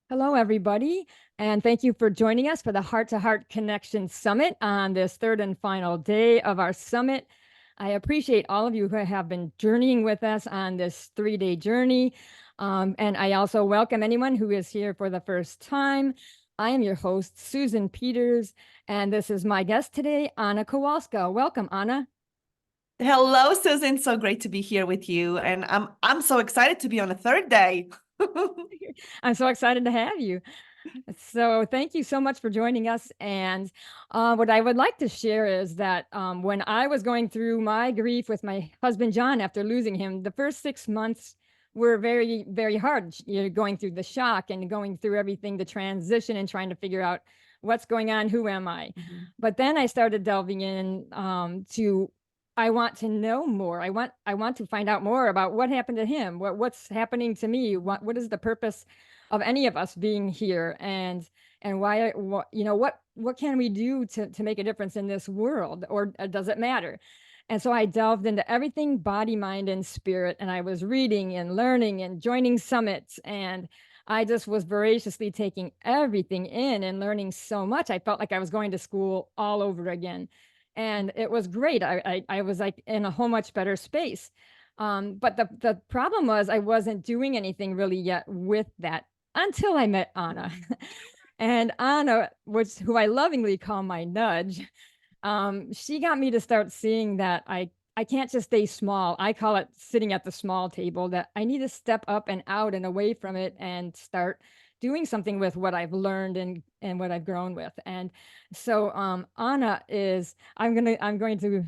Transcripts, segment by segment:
Hello, everybody, and thank you for joining us for the Heart to Heart Connection Summit on this third and final day of our summit. I appreciate all of you who have been journeying with us on this 3-day journey. And I also welcome anyone who is here for the first time. I am your host, Susan Peters, and this is my guest today, Anna Kowalska. Welcome, Anna. Hello, Susan. So great to be here with you. And I'm so excited to be on a third day. I'm so excited to have you. So thank you so much for joining us. And what I would like to share is that when I was going through my grief with my husband, John, after losing him, the first 6 months were very, very hard. You're going through the shock and going through everything, the transition and trying to figure out what's going on, who am I? But then I started delving in to I want to know more. I want to find out more about what happened to him, what's happening to me, what is the purpose of any of us being here, and why, what can we do to make a difference in this world, or does it matter? And so I delved into everything body, mind, and spirit, and I was reading and learning and joining summits, and I just was voraciously taking everything in and learning so much. I felt like I was going to school all over again, and it was great. I was like in a whole much better space. But the problem was I wasn't doing anything really yet with that until I met Anna. And Anna, who I lovingly call my nudge, she got me to start seeing that I can't just stay small. I call it sitting at the small table, that I need to step up and out and away from it and start doing something with what I've learned and what I've grown with. And so Anna is, I'm going to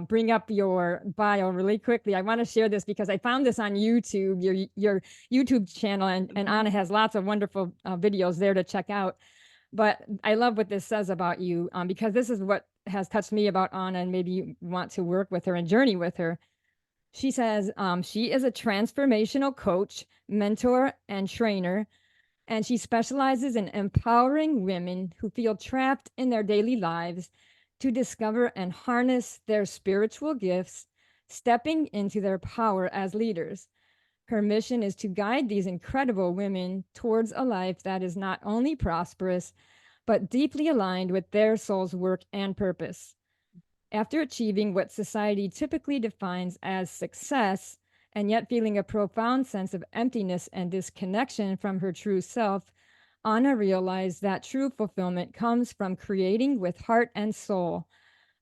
bring up your bio really quickly. I want to share this because I found this on YouTube, your YouTube channel, and Anna has lots of wonderful videos there to check out. But I love what this says about you, because this is what has touched me about Anna, and maybe you want to work with her and journey with her. She says she is a transformational coach, mentor, and trainer, and she specializes in empowering women who feel trapped in their daily lives to discover and harness their spiritual gifts, stepping into their power as leaders. Her mission is to guide these incredible women towards a life that is not only prosperous, but deeply aligned with their soul's work and purpose. After achieving what society typically defines as success, and yet feeling a profound sense of emptiness and disconnection from her true self, Anna realized that true fulfillment comes from creating with heart and soul,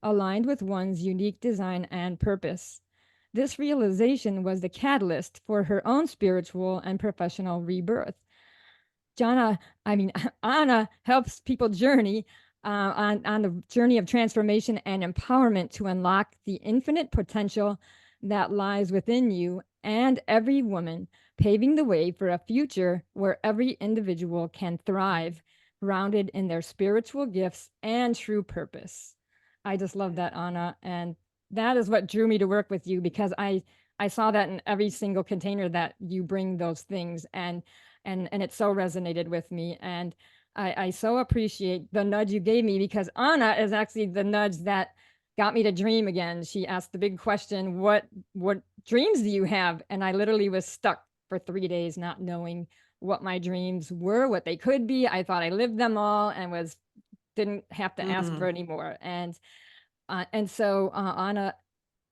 aligned with one's unique design and purpose. This realization was the catalyst for her own spiritual and professional rebirth. Anna helps people journey on the journey of transformation and empowerment to unlock the infinite potential that lies within you and every woman, paving the way for a future where every individual can thrive, grounded in their spiritual gifts and true purpose. I just love that, Anna. And that is what drew me to work with you, because I saw that in every single container that you bring those things, and it so resonated with me. And I so appreciate the nudge you gave me, because Anna is actually the nudge that got me to dream again. She asked the big question, what dreams do you have? And I literally was stuck for 3 days not knowing what my dreams were, what they could be. I thought I lived them all and didn't have to ask for any more. And so Anna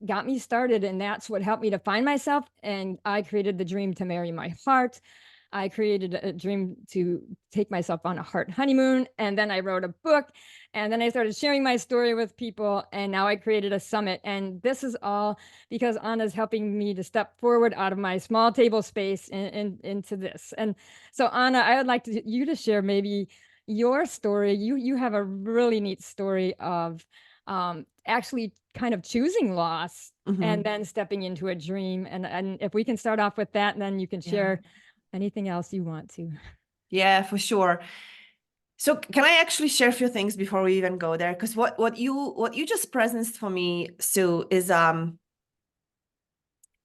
got me started, and that's what helped me to find myself. And I created the dream to marry my heart. I created a dream to take myself on a heart honeymoon. And then I wrote a book, and then I started sharing my story with people. And now I created a summit. And this is all because Anna's helping me to step forward out of my small table space into this. And so Anna, I would like you to share maybe your story. You have a really neat story of actually kind of choosing loss and then stepping into a dream. And if we can start off with that, and then you can share anything else you want to. Yeah, for sure. So can I actually share a few things before we even go there? Because what you just presenced for me, Sue, is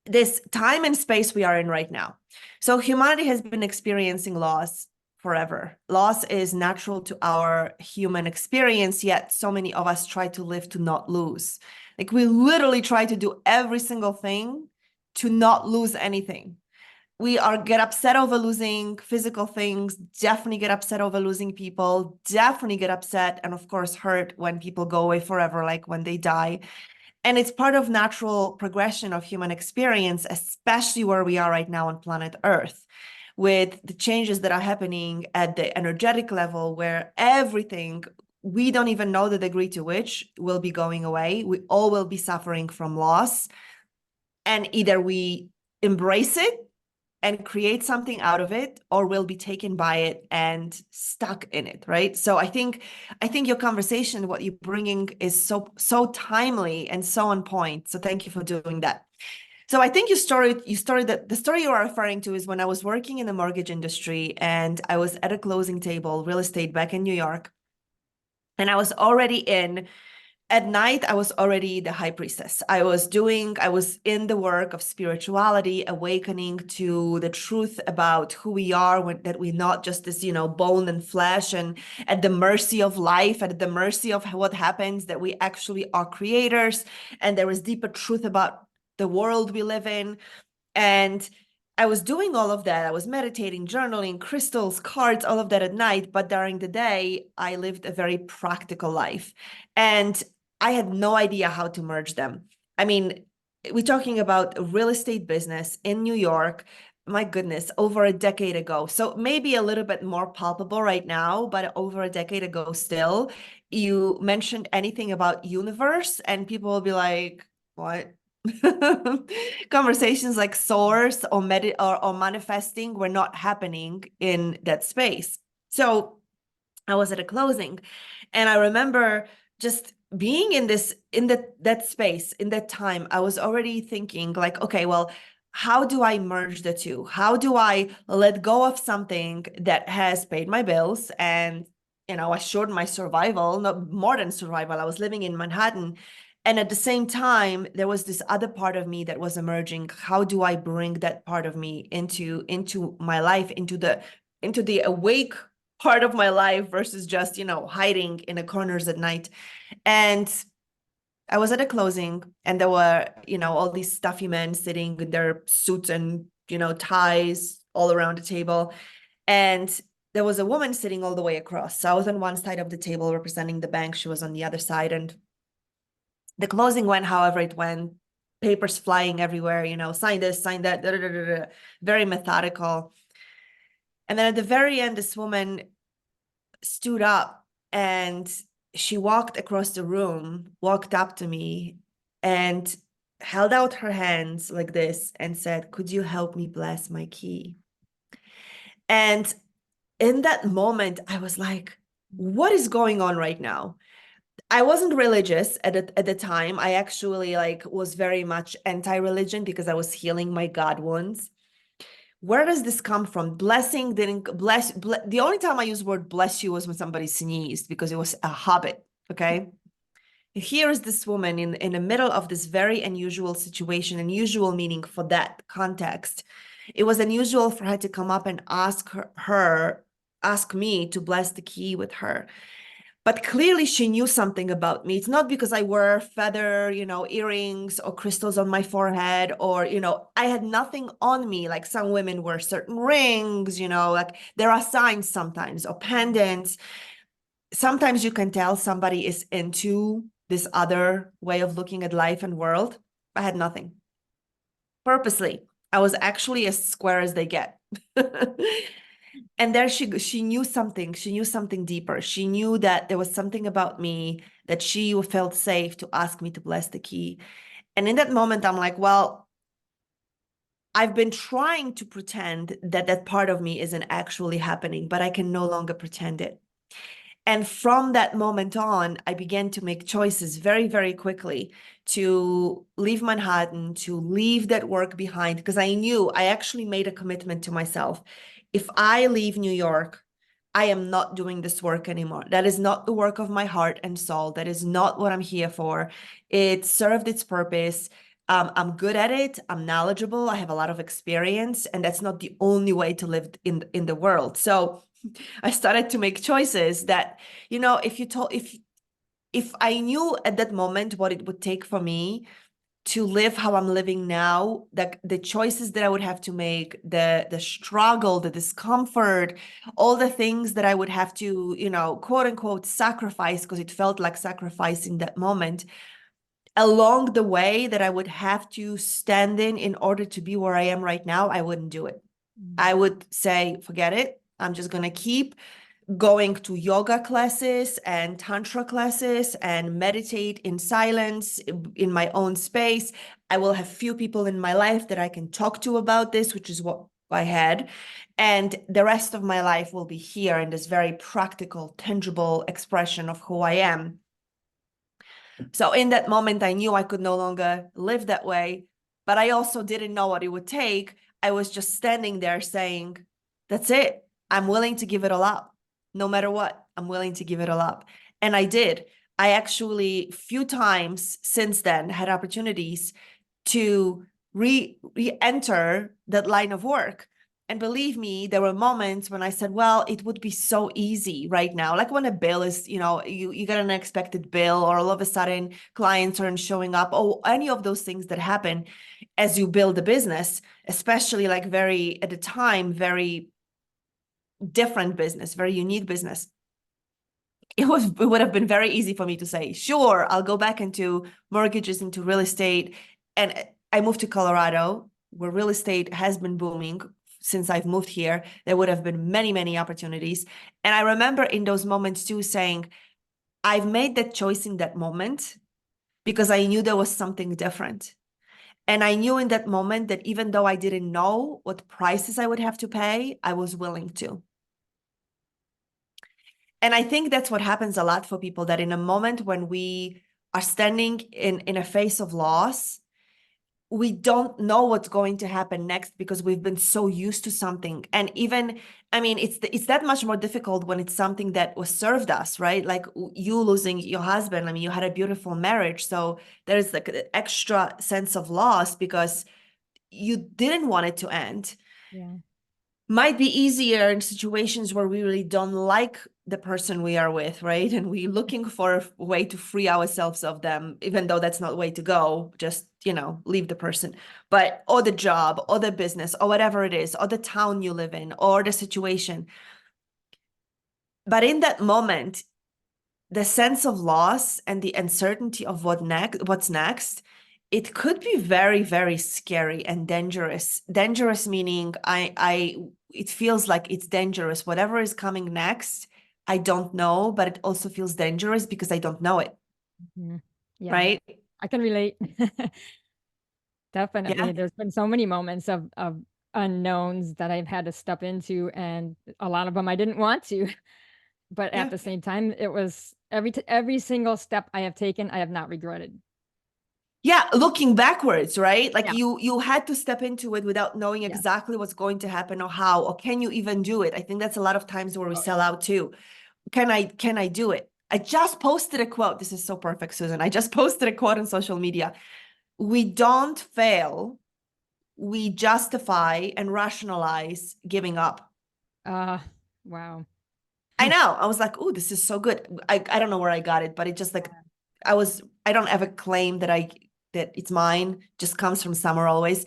this time and space we are in right now. So humanity has been experiencing loss forever. Loss is natural to our human experience, yet so many of us try to live to not lose. Like we literally try to do every single thing to not lose anything. we are get upset over losing physical things, definitely get upset over losing people, definitely get upset and of course hurt when people go away forever, like when they die. And it's part of natural progression of human experience, especially where we are right now on planet Earth, with the changes that are happening at the energetic level, where everything, we don't even know the degree to which, will be going away. We all will be suffering from loss. And either we embrace it and create something out of it, or we'll be taken by it and stuck in it, right? So I think your conversation, what you're bringing, is so timely and so on point. So thank you for doing that. So I think the story you are referring to is when I was working in the mortgage industry and I was at a closing table, real estate, back in New York, and I was already in. At night, I was already the high priestess. I was in the work of spirituality, awakening to the truth about who we are, that we're not just this, bone and flesh and at the mercy of life, at the mercy of what happens, that we actually are creators. And there is deeper truth about the world we live in. And I was doing all of that. I was meditating, journaling, crystals, cards, all of that at night. But during the day, I lived a very practical life. And I had no idea how to merge them. I mean, we're talking about a real estate business in New York. My goodness, over a decade ago. So maybe a little bit more palpable right now, but over a decade ago still. You mentioned anything about universe, and people will be like, what? Conversations like source or or manifesting were not happening in that space. So I was at a closing, and I remember just being in that space, in that time. I was already thinking like, okay, well, how do I merge the two? How do I let go of something that has paid my bills and assured my survival, not more than survival? I was living in Manhattan. And at the same time, there was this other part of me that was emerging. How do I bring that part of me into my life, into the awake part of my life versus just, hiding in the corners at night? And I was at a closing, and there were, all these stuffy men sitting in their suits and, ties all around the table. And there was a woman sitting all the way across. So I was on one side of the table representing the bank. She was on the other side. And the closing went however it went, papers flying everywhere, sign this, sign that, da, da, da, da, da, very methodical. And then at the very end, this woman stood up and she walked across the room, walked up to me and held out her hands like this and said, "Could you help me bless my key?" And in that moment, I was like, what is going on right now? I wasn't religious at the time. I actually was very much anti-religion because I was healing my God wounds. Where does this come from? Blessing didn't bless. The only time I used the word bless you was when somebody sneezed, because it was a habit. Okay. Here is this woman in the middle of this very unusual situation, unusual meaning for that context. It was unusual for her to come up and ask me to bless the key with her. But clearly she knew something about me. It's not because I wear feather, earrings or crystals on my forehead, or, I had nothing on me. Like some women wear certain rings, like there are signs sometimes, or pendants. Sometimes you can tell somebody is into this other way of looking at life and world. I had nothing. Purposely, I was actually as square as they get. And there she knew something. She knew something deeper. She knew that there was something about me that she felt safe to ask me to bless the key. And in that moment, I'm like, well, I've been trying to pretend that that part of me isn't actually happening, but I can no longer pretend it. And from that moment on, I began to make choices very, very quickly to leave Manhattan, to leave that work behind, because I actually made a commitment to myself. If I leave New York, I am not doing this work anymore. That is not the work of my heart and soul. That is not what I'm here for. It served its purpose. I'm good at it. I'm knowledgeable. I have a lot of experience, and that's not the only way to live in the world. So I started to make choices that, if I knew at that moment what it would take for me to live how I'm living now, the choices that I would have to make, the struggle, the discomfort, all the things that I would have to, quote unquote, sacrifice, because it felt like sacrifice in that moment, along the way that I would have to stand in order to be where I am right now, I wouldn't do it. I would say, forget it. I'm just going to keep going to yoga classes and tantra classes and meditate in silence in my own space. I will have few people in my life that I can talk to about this, which is what I had. And the rest of my life will be here in this very practical, tangible expression of who I am. So in that moment, I knew I could no longer live that way, but I also didn't know what it would take. I was just standing there saying, that's it. I'm willing to give it all up. No matter what, I'm willing to give it all up. And I did. I actually, few times since then, had opportunities to re-enter that line of work. And believe me, there were moments when I said, well, it would be so easy right now. Like when a bill is, you get an unexpected bill, or all of a sudden clients aren't showing up, or any of those things that happen as you build a business, especially like at the time, very different business, very unique business. It would have been very easy for me to say, sure, I'll go back into mortgages, into real estate. And I moved to Colorado, where real estate has been booming since I've moved here. There would have been many, many opportunities. And I remember in those moments too saying, I've made that choice in that moment because I knew there was something different. And I knew in that moment that even though I didn't know what prices I would have to pay, I was willing to. And I think that's what happens a lot for people, that in a moment when we are standing in a face of loss, we don't know what's going to happen next because we've been so used to something. And even, it's that much more difficult when it's something that was served us, right? Like you losing your husband. You had a beautiful marriage. So there's like an extra sense of loss because you didn't want it to end. Yeah. Might be easier in situations where we really don't like the person we are with, right? And we're looking for a way to free ourselves of them, even though that's not the way to go. Just, leave the person. But, or the job, or the business, or whatever it is, or the town you live in, or the situation. But in that moment, the sense of loss and the uncertainty of what's next, it could be very, very scary and dangerous. Dangerous meaning it feels like it's dangerous. Whatever is coming next, I don't know, but it also feels dangerous because I don't know it. Yeah, Right? I can relate. Yeah. Definitely. There's been so many moments of unknowns that I've had to step into, and a lot of them I didn't want to. But at Yeah. the same time, it was every single step I have taken, I have not regretted. Yeah, looking backwards, right? Like Yeah. you had to step into it without knowing Yeah. exactly what's going to happen or how, or can you even do it? I think that's a lot of times where we sell out too. Can I do it? I just posted a quote. This is so perfect, Susan. I just posted a quote on social media. We don't fail. We justify and rationalize giving up. Wow. I know. I was like, oh, this is so good. I don't know where I got it, but it just like I don't ever claim that it's mine, just comes from somewhere always.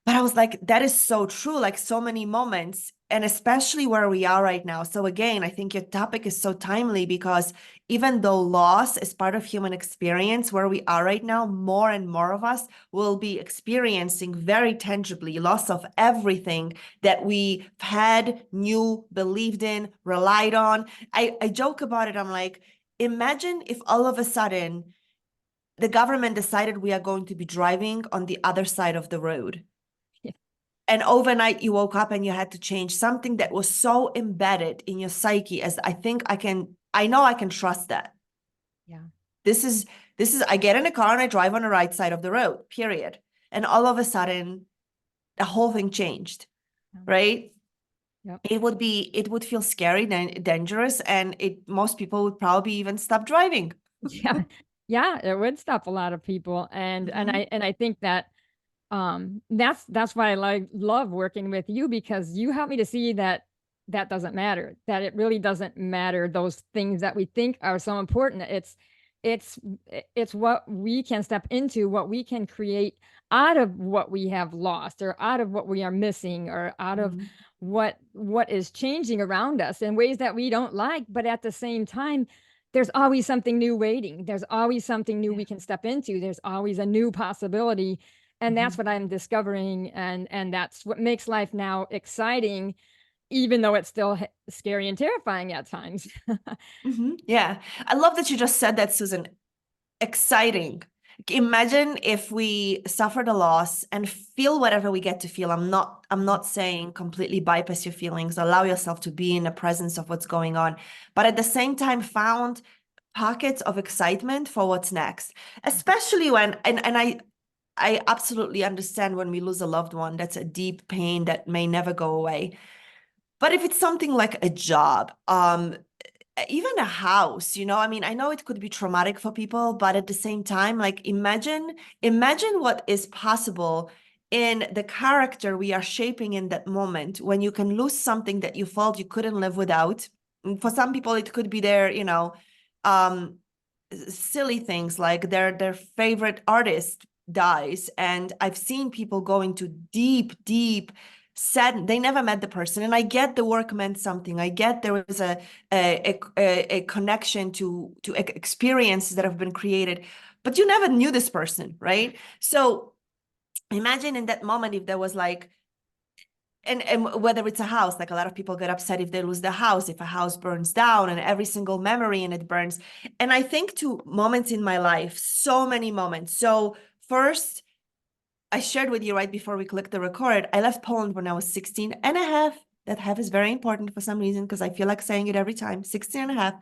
But I was like, that is so true. Like so many moments, and especially where we are right now. So again, I think your topic is so timely because even though loss is part of human experience, where we are right now, more and more of us will be experiencing very tangibly loss of everything that we had, knew, believed in, relied on. I joke about it. I'm like, imagine if all of a sudden the government decided we are going to be driving on the other side of the road. Yeah. And overnight you woke up and you had to change something that was so embedded in your psyche, as I know I can trust that. Yeah. This is I get in a car and I drive on the right side of the road, period. And all of a sudden the whole thing changed, right? Yep. It would feel scary, dangerous, and most people would probably even stop driving. Yeah. Yeah, it would stop a lot of people. And I think that that's why I love working with you, because you help me to see that doesn't matter, that it really doesn't matter, those things that we think are so important. it's it's what we can step into, what we can create out of what we have lost, or out of what we are missing, or out of Mhm. what is changing around us in ways that we don't like. But at the same time, there's always something new waiting. There's always something new Yeah. we can step into. There's always a new possibility. And that's Mhm. what I'm discovering. And that's what makes life now exciting, even though it's still scary and terrifying at times. Mhm. Yeah. I love that you just said that, Susan. Exciting. Imagine if we suffered a loss and feel whatever we get to feel. I'm not saying completely bypass your feelings, allow yourself to be in the presence of what's going on, but at the same time found pockets of excitement for what's next. Especially when and I absolutely understand when we lose a loved one, that's a deep pain that may never go away. But if it's something like a job, even a house, I mean, I know it could be traumatic for people, but at the same time, like imagine what is possible in the character we are shaping in that moment when you can lose something that you felt you couldn't live without. And for some people, it could be um, silly things like their favorite artist dies. And I've seen people go into deep, deep sad. They never met the person, and I get the work meant something. I get there was a connection to experiences that have been created, but you never knew this person, right? So imagine in that moment if there was like, and whether it's a house, like a lot of people get upset if they lose the house, if a house burns down and every single memory in it burns. And I think to moments in my life, so many moments. So first, I shared with you right before we clicked the record, I left Poland when I was 16 and a half. That half is very important for some reason because I feel like saying it every time, 16 and a half.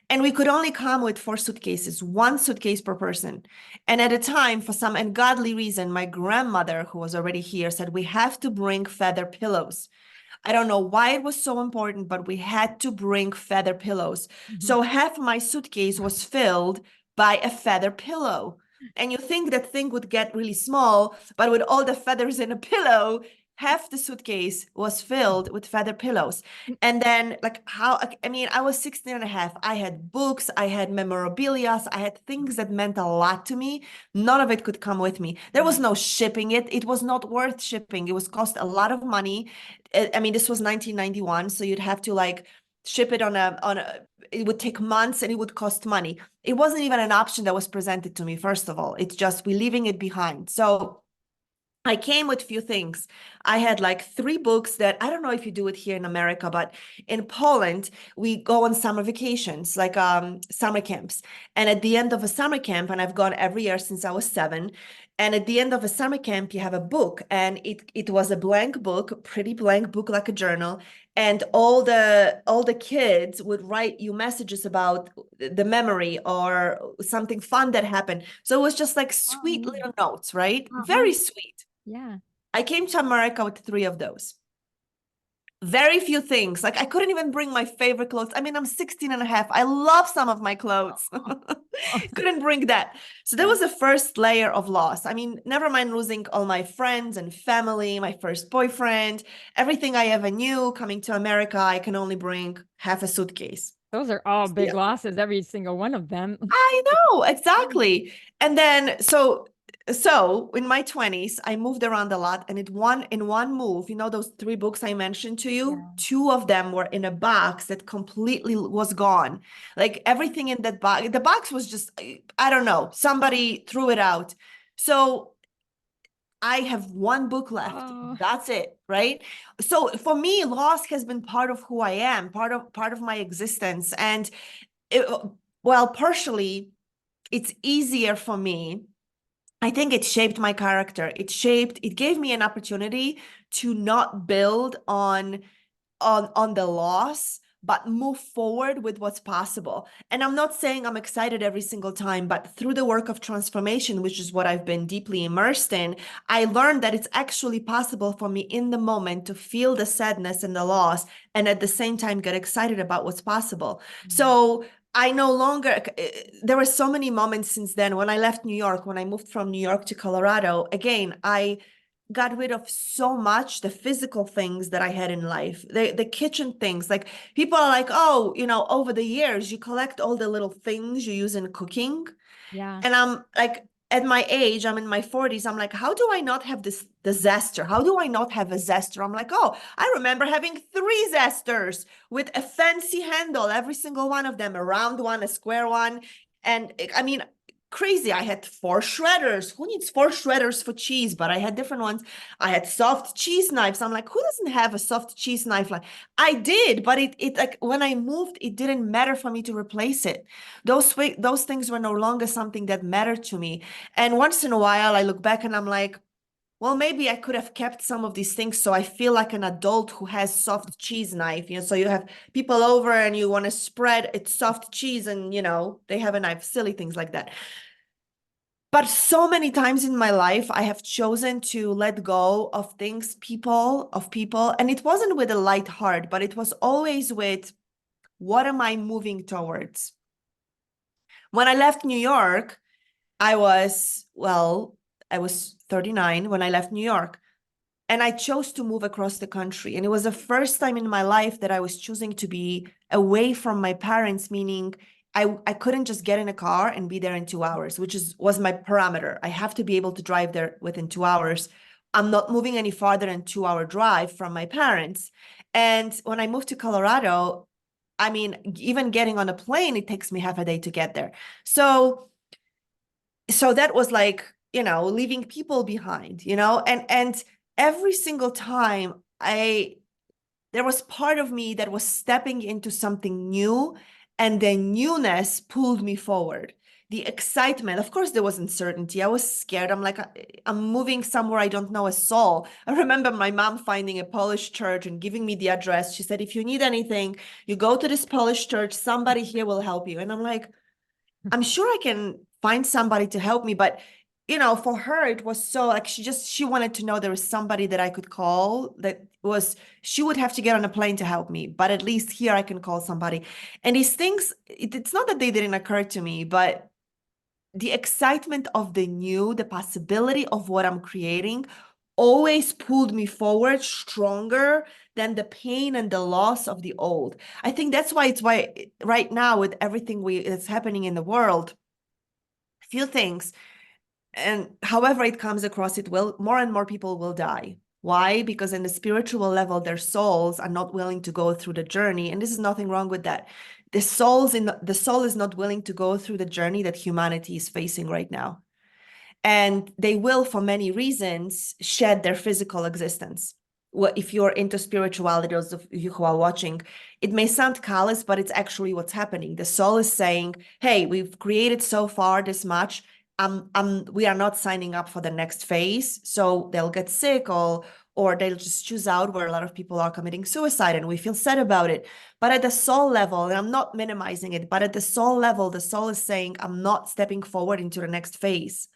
And we could only come with 4 suitcases, 1 suitcase per person. And at a time, for some ungodly reason, my grandmother, who was already here, said, we have to bring feather pillows. I don't know why it was so important, but we had to bring feather pillows. Mhm. So half my suitcase was filled by a feather pillow. And you think that thing would get really small, but with all the feathers in a pillow, half the suitcase was filled with feather pillows. And then, like, I mean, I was 16 and a half. I had books, I had memorabilia, I had things that meant a lot to me. None of it could come with me. There was no shipping it. It was not worth shipping. It was cost a lot of money. I mean, this was 1991, so you'd have to like ship it on a it would take months and it would cost money. It wasn't even an option that was presented to me, first of all. It's just we leaving it behind. So I came with few things. I had like 3 books that I don't know if you do it here in America, but in Poland, we go on summer vacations, like summer camps. And at the end of a summer camp, and I've gone every year since I was 7, and at the end of a summer camp, you have a book, and it was a blank book, pretty blank book, like a journal. And all the kids would write you messages about the memory or something fun that happened. So it was just like Oh, sweet neat. little notes, right? Uh-huh. Very sweet. Yeah. I came to America with 3 of those. Very few things. Like I couldn't even bring my favorite clothes. I mean, I'm 16 and a half. I love some of my clothes. Oh, Couldn't bring that. So that yeah. was the first layer of loss. I mean, never mind losing all my friends and family, my first boyfriend, everything I ever knew coming to America, I can only bring half a suitcase. Those are all big Yeah. losses, every single one of them. I know, Yeah. exactly. And then so in my 20s, I moved around a lot, and in one move, those 3 books I mentioned to you, Yeah. 2 of them were in a box that completely was gone. Like everything in that box, the box was just, I don't know, somebody threw it out. So I have 1 book left. Oh, That's it, right? So for me, loss has been part of who I am, part of my existence. And it, well, partially it's easier for me. I think it shaped my character. It gave me an opportunity to not build on the loss, but move forward with what's possible. And I'm not saying I'm excited every single time, but through the work of transformation, which is what I've been deeply immersed in, I learned that it's actually possible for me in the moment to feel the sadness and the loss, and at the same time get excited about what's possible. So I no longer, there were so many moments since then when I left New York, when I moved from New York to Colorado. Again, got rid of so much the physical things that I had in life, the kitchen things. Like people are like, oh, over the years you collect all the little things you use in cooking. Yeah. And I'm like, at my age, I'm in my 40s. I'm like, how do I not have this the zester? How do I not have a zester? I'm like, oh, I remember having 3 zesters with a fancy handle, every single one of them, a round one, a square one. And I mean, crazy. I had 4 shredders. Who needs 4 shredders for cheese? But I had different ones. I had soft cheese knives. I'm like, who doesn't have a soft cheese knife? Like I did, but it like when I moved, it didn't matter for me to replace it. Those things were no longer something that mattered to me. And once in a while, I look back and I'm like, well, maybe I could have kept some of these things so I feel like an adult who has soft cheese knife. So you have people over and you want to spread it's soft cheese and they have a knife, silly things like that. But so many times in my life, I have chosen to let go of things, of people. And it wasn't with a light heart, but it was always with, what am I moving towards? When I left New York, I was 39 when I left New York, and I chose to move across the country. And it was the first time in my life that I was choosing to be away from my parents, meaning I couldn't just get in a car and be there in 2 hours, which was my parameter. I have to be able to drive there within 2 hours. I'm not moving any farther than 2 hour drive from my parents. And when I moved to Colorado, I mean, even getting on a plane, it takes me half a day to get there. So that was like, leaving people behind, and every single time there was part of me that was stepping into something new, and the newness pulled me forward. The excitement, of course, there was uncertainty. I was scared. I'm like, I'm moving somewhere I don't know a soul. I remember my mom finding a Polish church and giving me the address. She said, if you need anything, you go to this Polish church, somebody here will help you. And I'm like, I'm sure I can find somebody to help me, but for her, it was so like she wanted to know there was somebody that I could call she would have to get on a plane to help me, but at least here I can call somebody. And these things, it's not that they didn't occur to me, but the excitement of the new, the possibility of what I'm creating always pulled me forward stronger than the pain and the loss of the old. I think that's why right now with everything that's happening in the world, few things, and however it comes across, it will more and more people will die. Why? Because in the spiritual level, their souls are not willing to go through the journey, and this is nothing wrong with that. The soul is not willing to go through the journey that humanity is facing right now, and they will, for many reasons, shed their physical existence. If you're into spirituality, those of you who are watching, it may sound callous, but it's actually what's happening. The soul is saying, hey, we've created so far this much. We are not signing up for the next phase. So they'll get sick, or they'll just choose out, where a lot of people are committing suicide, and we feel sad about it. But at the soul level, and I'm not minimizing it, but at the soul level, the soul is saying, I'm not stepping forward into the next phase.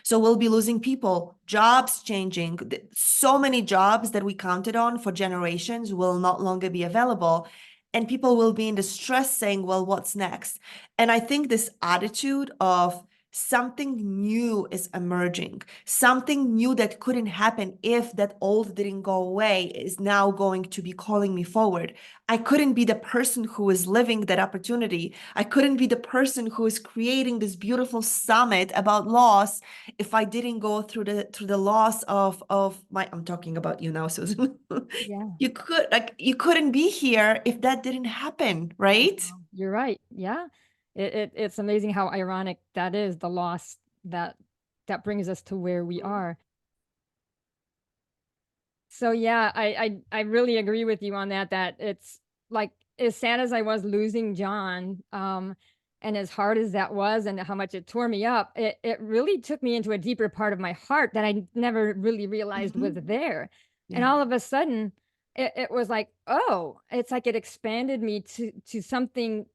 So we'll be losing people, jobs changing. So many jobs that we counted on for generations will not longer be available. And people will be in distress saying, well, what's next? And I think this attitude of something new is emerging, something new that couldn't happen if that old didn't go away is now going to be calling me forward. I couldn't be the person who is living that opportunity. I couldn't be the person who is creating this beautiful summit about loss if I didn't go through the loss of my, I'm talking about you now, Susan. Yeah. You couldn't be here if that didn't happen, right? You're right. Yeah. It's amazing how ironic that is, the loss that brings us to where we are. So yeah, I really agree with you on that, that it's like, as sad as I was losing John, and as hard as that was and how much it tore me up, it really took me into a deeper part of my heart that I never really realized was Mhm. there. And Yeah. all of a sudden, it was like, oh, it's like it expanded me to something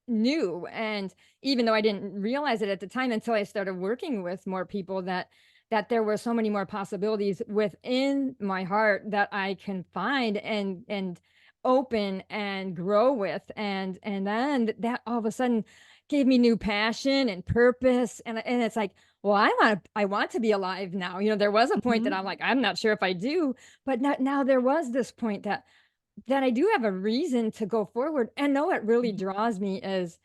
new. And even though I didn't realize it at the time until I started working with more people, that that there were so many more possibilities within my heart that I can find and open and grow with. And then that all of a sudden gave me new passion and purpose. And it's like, well, I want to be alive now. There was a point that Mhm. I'm like, I'm not sure if I do, but now there was this point that I do have a reason to go forward. And know what really Mhm. draws me is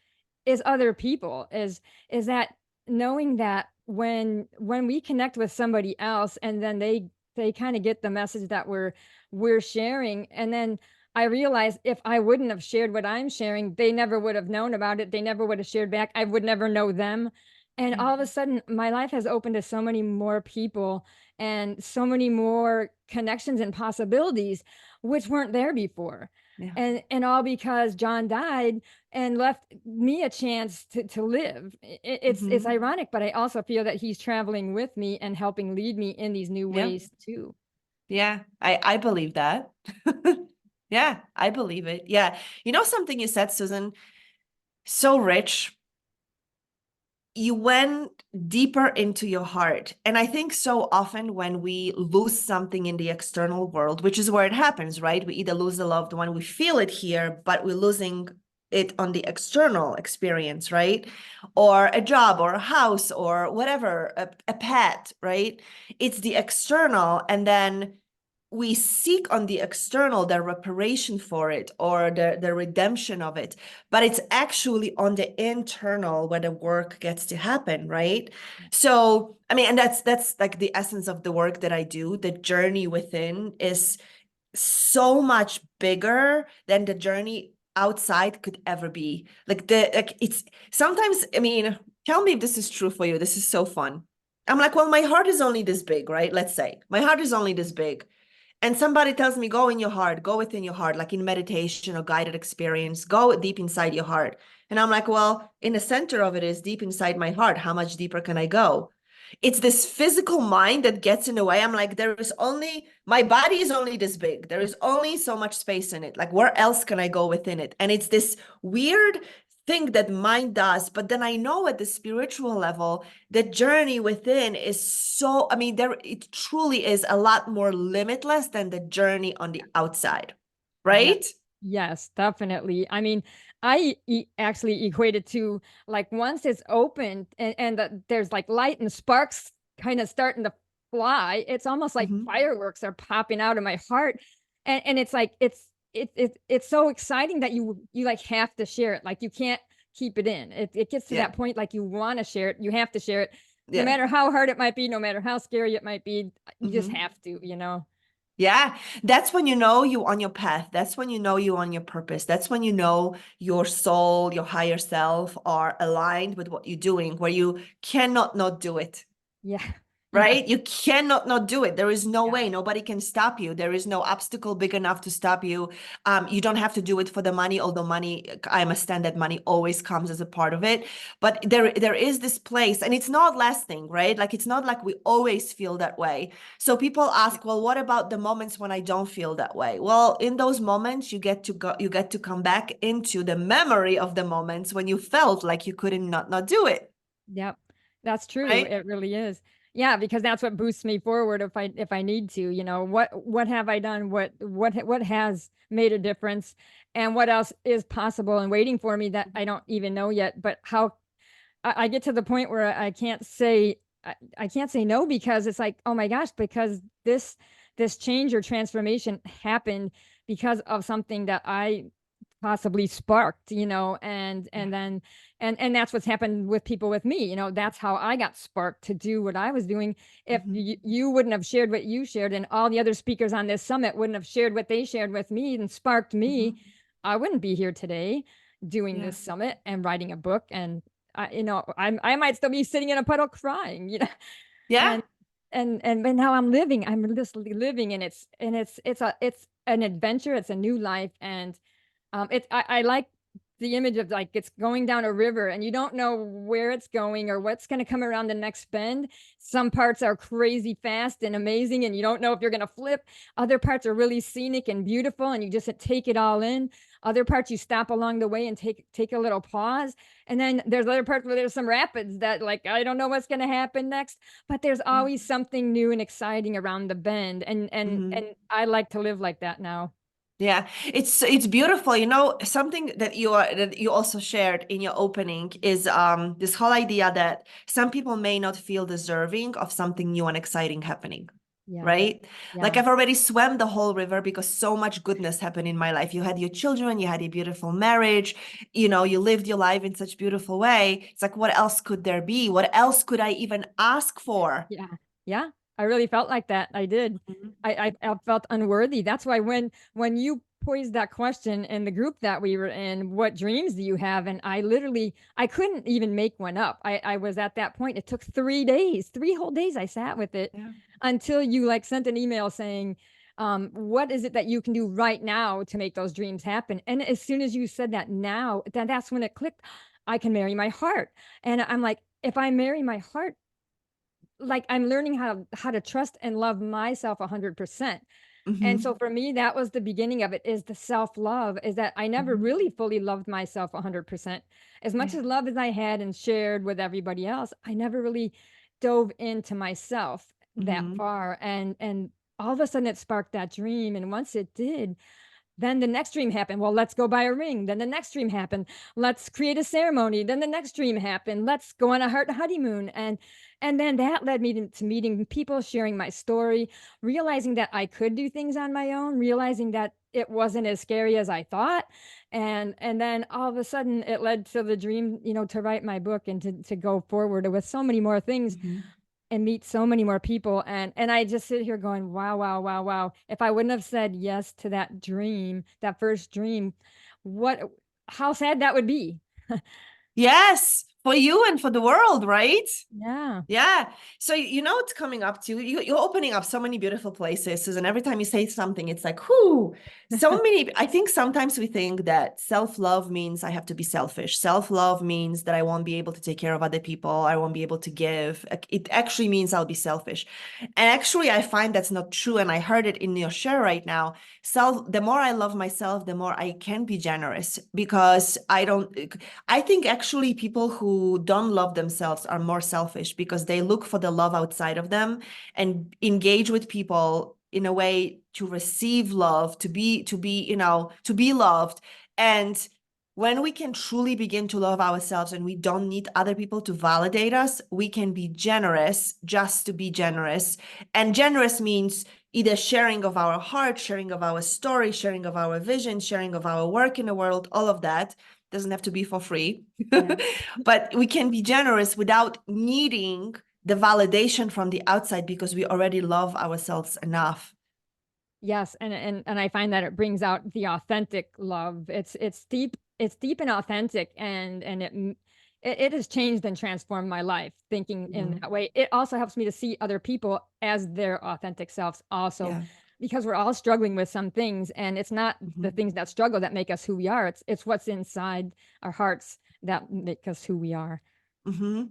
other people, is that knowing that when we connect with somebody else and then they kind of get the message that we're sharing, and then I realize if I wouldn't have shared what I'm sharing, they never would have known about it, they never would have shared back, I would never know them. And Yeah. all of a sudden my life has opened to so many more people and so many more connections and possibilities which weren't there before. Yeah. And all because John died and left me a chance to live. It's Mhm. ironic, but I also feel that he's traveling with me and helping lead me in these new Yeah. ways too. Yeah. I believe that. Yeah, I believe it. Yeah. You know something you said, Susan, so rich. You went deeper into your heart. And I think so often when we lose something in the external world, which is where it happens, right? We either lose a loved one, we feel it here, but we're losing it on the external experience, right? Or a job or a house or whatever, a pet, right? It's the external. And then we seek on the external the reparation for it or the redemption of it, but it's actually on the internal where the work gets to happen, right? So I mean, and that's like the essence of the work that I do. The journey within is so much bigger than the journey outside could ever be. Like it's sometimes, I mean, tell me if this is true for you. This is so fun. I'm like, well, my heart is only this big, right? Let's say my heart is only this big, and somebody tells me, go in your heart, go within your heart, like in meditation or guided experience, go deep inside your heart. And I'm like, well, in the center of it is deep inside my heart. How much deeper can I go? It's this physical mind that gets in the way. I'm like, there is only, my body is only this big. There is only so much space in it. Like, where else can I go within it? And it's this weird thing that mind does. But then I know at the spiritual level, the journey within is so, I mean, there it truly is a lot more limitless than the journey on the outside, Yeah. right? Yes, definitely. I mean, actually equate it to like once it's open and there's like light and sparks kind of starting to fly, it's almost like Mm-hmm. fireworks are popping out of my heart. And it's like it's so exciting that you like have to share it. Like you can't keep it in. It gets to Yeah. that point like you want to share it, you have to share it. No Yeah. matter how hard it might be, no matter how scary it might be, you just Mm-hmm. have to. Yeah, that's when you know you on your path. That's when you know you on your purpose. That's when you know your soul, your higher self are aligned with what you're doing, where you cannot not do it. Yeah. Yes. Right? You cannot not do it. There is no Yeah. way. Nobody can stop you. There is no obstacle big enough to stop you. You don't have to do it for the money, although money, I understand that money always comes as a part of it. But there is this place, and it's not lasting, right? Like it's not like we always feel that way. So people ask, well, what about the moments when I don't feel that way? Well, in those moments, you get to come back into the memory of the moments when you felt like you couldn't not do it, Yep. That's true. right? It really is. Yeah, because that's what boosts me forward if I need to. What have I done? What has made a difference? And what else is possible and waiting for me that I don't even know yet? But how I get to the point where I can't say no because it's like, oh my gosh, because this change or transformation happened because of something that I possibly sparked, and Yeah. then and that's what's happened with people with me. That's how I got sparked to do what I was doing. If Mhm. you wouldn't have shared what you shared and all the other speakers on this summit wouldn't have shared what they shared with me and sparked me, Mhm. I wouldn't be here today doing Yeah. this summit and writing a book. And I might still be sitting in a puddle crying. Yeah. and but now I'm just living, and it's an adventure, it's a new life. And I like the image of like it's going down a river and you don't know where it's going or what's going to come around the next bend. Some parts are crazy fast and amazing and you don't know if you're going to flip. Other parts are really scenic and beautiful and you just take it all in. Other parts you stop along the way and take a little pause. And then there's other parts where there's some rapids that like I don't know what's going to happen next, but there's always something new and exciting around the bend. And I like to live like that now. Yeah, it's beautiful. You know, something that you also shared in your opening is this whole idea that some people may not feel deserving of something new and exciting happening. Yeah. Right? Like Yeah. I've already swam the whole river because so much goodness happened in my life. You had your children, you had a beautiful marriage, you know, you lived your life in such beautiful way. It's like, what else could there be? What else could I even ask for? Yeah. Yeah. I really felt like that. I did. Mhm. I felt unworthy. That's why when you posed that question in the group that we were in, what dreams do you have? And I couldn't even make one up. I was at that point. It took 3 days, 3 whole days I sat with it Yeah. until you like sent an email saying, what is it that you can do right now to make those dreams happen? And as soon as you said that now, then that's when it clicked. I can marry my heart. And I'm like, if I marry my heart, like I'm learning how to trust and love myself 100%. And so Mhm. for me, that was the beginning of it, is the self-love, is that I never Mhm. really fully loved myself 100%. As much Yeah. as love as I had and shared with everybody else, I never really dove into myself that Mhm. far. And all of a sudden it sparked that dream. And once it did, then the next dream happened. Well, let's go buy a ring. Then the next dream happened. Let's create a ceremony. Then the next dream happened. Let's go on a heart honeymoon. And then that led me to meeting people, sharing my story, realizing that I could do things on my own, realizing that it wasn't as scary as I thought. And then all of a sudden it led to the dream, to write my book and to go forward with so many more things Mhm. and meet so many more people. And I just sit here going, wow, wow, wow, wow. If I wouldn't have said yes to that dream, that first dream, what how sad that would be. Yes, for you and for the world, right? Yeah. Yeah. So you know it's coming up to you. You're opening up so many beautiful places, and every time you say something, it's like, whoo, so many. I think sometimes we think that self-love means I have to be selfish. Self-love means that I won't be able to take care of other people. I won't be able to give. It actually means I'll be selfish. And actually, I find that's not true. And I heard it in your share right now. The more I love myself, the more I can be generous because I think actually people who don't love themselves are more selfish because they look for the love outside of them and engage with people in a way to receive love, to be loved. And when we can truly begin to love ourselves and we don't need other people to validate us, we can be generous just to be generous. And generous means either sharing of our heart, sharing of our story, sharing of our vision, sharing of our work in the world, all of that doesn't have to be for free. Yeah. But we can be generous without needing the validation from the outside because we already love ourselves enough. Yes, and I find that it brings out the authentic love. It's deep and authentic, and it has changed and transformed my life thinking in Mhm. that way. It also helps me to see other people as their authentic selves also, Yeah. because we're all struggling with some things, and it's not the Mhm. things that struggle that make us who we are. It's what's inside our hearts that make us who we are.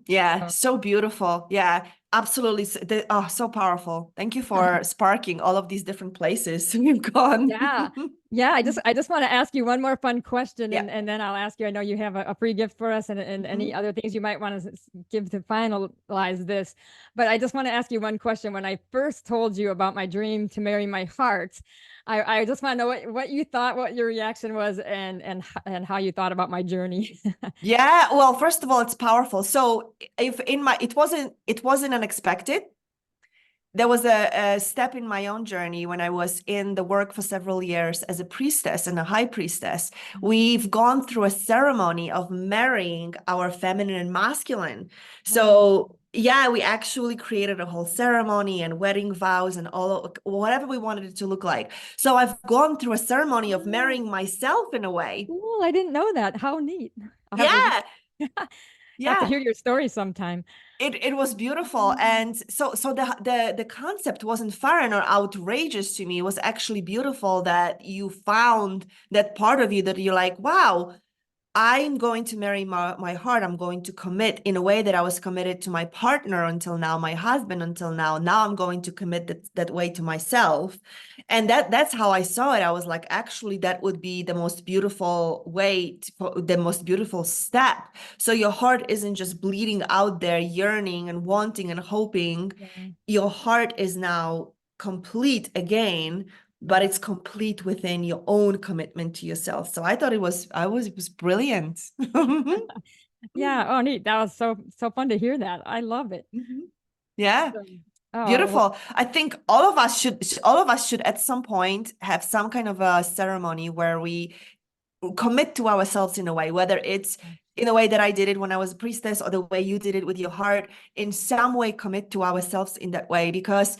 Yeah, So, so beautiful. Yeah, absolutely. Oh, so powerful. Thank you for sparking all of these different places we've gone. yeah. Yeah, I just want to ask you one more fun question Yeah. and then I'll ask you. I know you have a free gift for us and any Mhm. other things you might want to give to finalize this. But I just want to ask you one question. When I first told you about my dream to marry my heart, I just want to know what you thought, what your reaction was, and how you thought about my journey. Yeah, well, first of all, it's powerful. So if in my it wasn't unexpected. There was a step in my own journey when I was in the work for several years as a priestess and a high priestess. We've gone through a ceremony of marrying our feminine and masculine. Oh, So yeah, we actually created a whole ceremony and wedding vows and whatever we wanted it to look like. So I've gone through a ceremony of oh, marrying myself in a way. cool. I didn't know that. How neat. I'll have to Yeah, have to yeah. hear your story sometime. It was beautiful, Oh. and so the concept wasn't foreign or outrageous to me. It was actually beautiful that you found that part of you that you're like, wow, I'm going to marry my heart. I'm going to commit in a way that I was committed to my partner until now, my husband until now. Now I'm going to commit that way to myself. And that's how I saw it. I was like, actually, that would be the most beautiful way, the most beautiful step. So your heart isn't just bleeding out there, yearning and wanting and hoping. Yeah. Your heart is now complete again, but it's complete within your own commitment to yourself. So I thought it was brilliant. Yeah. Oh, neat. That was so fun to hear that. I love it. Mhm. Yeah, So, oh, well, beautiful. I think all of us should at some point have some kind of a ceremony where we commit to ourselves in a way, whether it's in a way that I did it when I was a priestess or the way you did it with your heart, in some way commit to ourselves in that way, because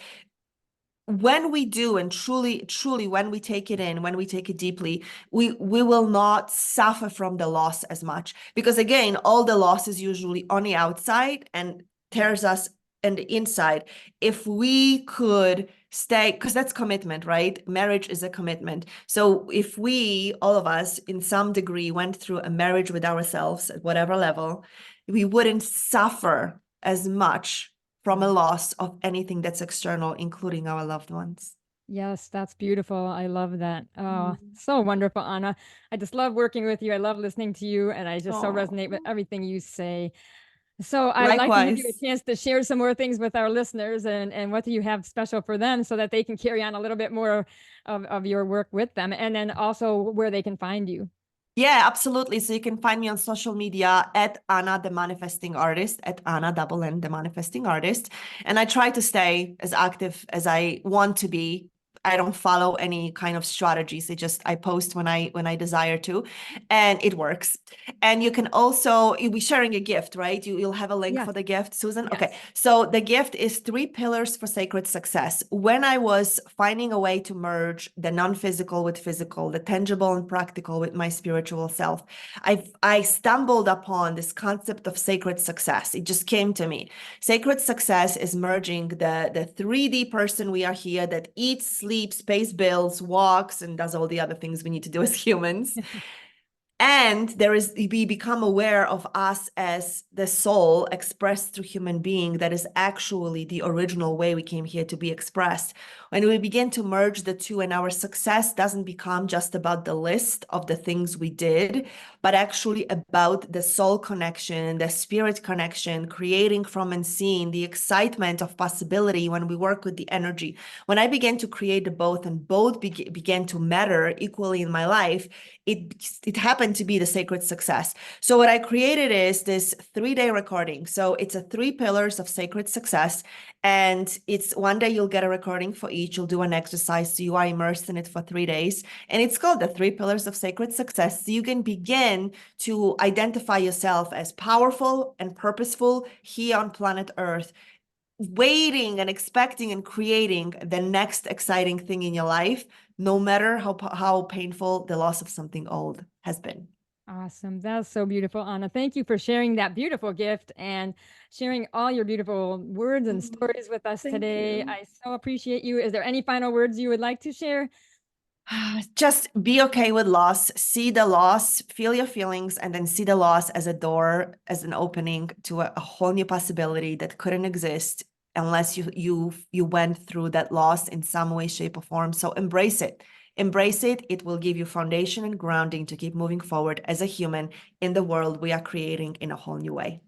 when we do, and truly when we take it in, when we take it deeply, we will not suffer from the loss as much, because again, all the loss is usually on the outside and tears us in the inside. If we could stay, because that's commitment, right? Marriage is a commitment. So if we, all of us in some degree, went through a marriage with ourselves at whatever level, we wouldn't suffer as much from a loss of anything that's external, including our loved ones. yes, that's beautiful. I love that. Oh, Mm. so wonderful, Anna. I just love working with you. I love listening to you, and I just so resonate with Oh, everything you say. So I'd like to give you a likewise. chance to share some more things with our listeners, and what do you have special for them so that they can carry on a little bit more of your work with them, and then also where they can find you. Yeah, absolutely. So you can find me on social media at Anna the Manifesting Artist, at Anna double N the Manifesting Artist. And I try to stay as active as I want to be. I don't follow any kind of strategies. I post when I desire to, and it works. And you can also, you'll be sharing a gift, right? You'll have a link Yes, for the gift, Susan. Okay. yes. So the gift is 3 pillars for sacred success. When I was finding a way to merge the non-physical with physical, the tangible and practical with my spiritual self, I stumbled upon this concept of sacred success. It just came to me. Sacred success is merging the 3D person we are here that eats, sleeps, pays bills, walks, and does all the other things we need to do as humans. And we become aware of us as the soul expressed through human being that is actually the original way we came here to be expressed. When we begin to merge the two, and our success doesn't become just about the list of the things we did, but actually about the soul connection, the spirit connection, creating from unseen, the excitement of possibility when we work with the energy. When I began to create the both, and both began to matter equally in my life, it happened to be the sacred success. So what I created is this 3-day recording. So it's a 3 pillars of sacred success. And it's one day you'll get a recording for each. You'll do an exercise. So you are immersed in it for 3 days. And it's called the 3 pillars of sacred success. So you can begin to identify yourself as powerful and purposeful here on planet Earth, waiting and expecting and creating the next exciting thing in your life, no matter how painful the loss of something old has been. Awesome. That's so beautiful, Anna. Thank you for sharing that beautiful gift and sharing all your beautiful words and stories with us Thank today. you. I so appreciate you. Is there any final words you would like to share? Just be okay with loss. See the loss, feel your feelings, and then see the loss as a door, as an opening to a whole new possibility that couldn't exist unless you went through that loss in some way, shape, or form. So embrace it. Embrace it. It will give you foundation and grounding to keep moving forward as a human in the world we are creating in a whole new way.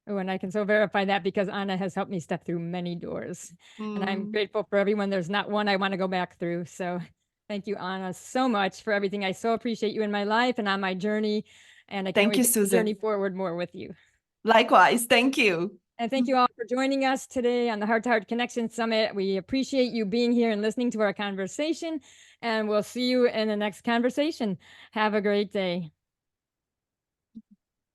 Oh, and I can so verify that because Anna has helped me step through many doors. And I'm Mm. grateful for everyone. There's not one I want to go back through. So thank you, Anna, so much for everything. I so appreciate you in my life and on my journey. And I can't Thank wait you, to journey Susan. forward more with you. Likewise. Thank you. And thank you all for joining us today on the Heart to Heart Connection Summit. We appreciate you being here and listening to our conversation. And we'll see you in the next conversation. Have a great day.